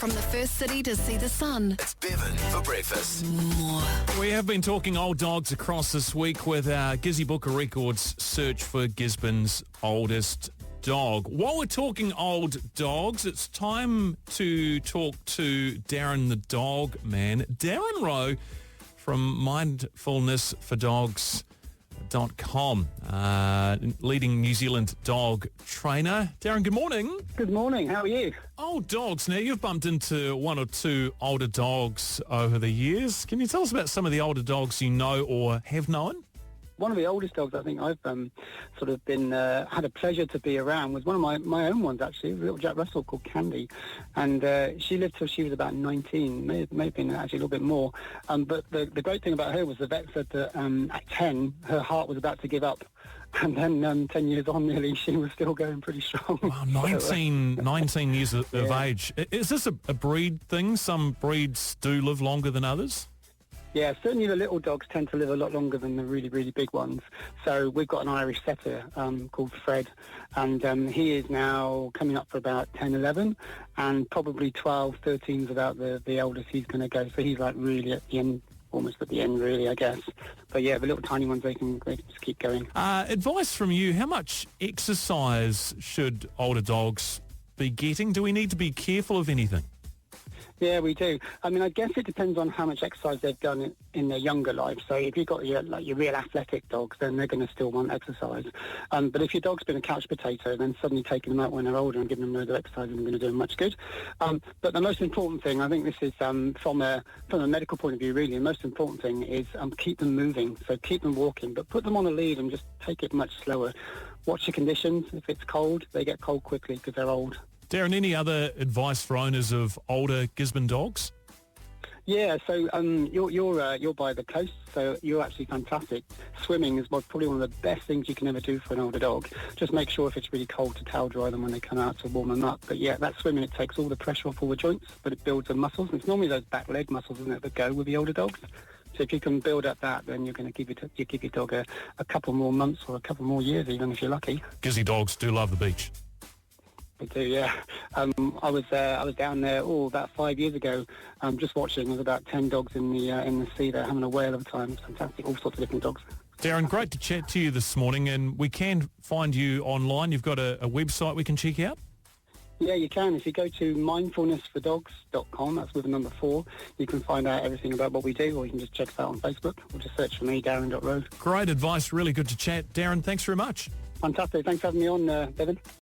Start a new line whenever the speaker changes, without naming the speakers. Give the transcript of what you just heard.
From the first city to see the sun.
It's Bevan for breakfast.
More.
We have been talking old dogs across this week with our Gizzy Book of Records search for Gisbourne's oldest dog. While we're talking old dogs, it's time to talk to Darren the dog man. Darren Rowe from mindfulnessfordogs.com, leading New Zealand dog trainer. Darren, good morning.
Good morning. How are you?
Old dogs. Now, you've bumped into one or two older dogs over the years. Can you tell us about some of the older dogs you know or have known?
One of the oldest dogs I think I've sort of been had a pleasure to be around was one of my own ones, actually, a little Jack Russell called Candy, and she lived till she was about 19, may have been actually a little bit more. But the great thing about her was the vet said that at 10 her heart was about to give up, and then 10 years on nearly she was still going pretty strong.
Wow, 19 years of age. Is this a breed thing? Some breeds do live longer than others?
Yeah, certainly the little dogs tend to live a lot longer than the really, really big ones. So we've got an Irish setter called Fred, and he is now coming up for about 10, 11, and probably 12, 13 is about the oldest he's going to go. So he's like really at the end, almost at the end really, I guess. But yeah, the little tiny ones, they can just keep going.
Advice from you, how much exercise should older dogs be getting? Do we need to be careful of anything?
Yeah, we do. I mean, I guess it depends on how much exercise they've done in their younger life. So if you've got your real athletic dogs, then they're going to still want exercise. But if your dog's been a couch potato, then suddenly taking them out when they're older and giving them loads of exercise isn't going to do them much good. But the most important thing, I think this is from a medical point of view, really, the most important thing is keep them moving. So keep them walking, but put them on a lead and just take it much slower. Watch the conditions. If it's cold, they get cold quickly because they're old.
Darren, any other advice for owners of older Gisborne dogs?
Yeah, so you're by the coast, so you're actually fantastic. Swimming is probably one of the best things you can ever do for an older dog. Just make sure if it's really cold to towel dry them when they come out to warm them up. But yeah, that swimming, it takes all the pressure off all the joints, but it builds the muscles. And it's normally those back leg muscles, isn't it, that go with the older dogs. So if you can build up that, then you're going to give your dog a couple more months or a couple more years, even if you're lucky.
Gizzy dogs do love the beach.
I do, yeah. I was down there about 5 years ago, just watching. There was about 10 dogs in the sea there having a whale of a time. It's fantastic, all sorts of different dogs.
Darren, great to chat to you this morning, and we can find you online. You've got a website we can check out?
Yeah, you can. If you go to mindfulnessfordogs.com, that's with a number 4, you can find out everything about what we do, or you can just check us out on Facebook, or just search for me, Darren.Road.
Great advice, really good to chat. Darren, thanks very much.
Fantastic. Thanks for having me on, Bevan.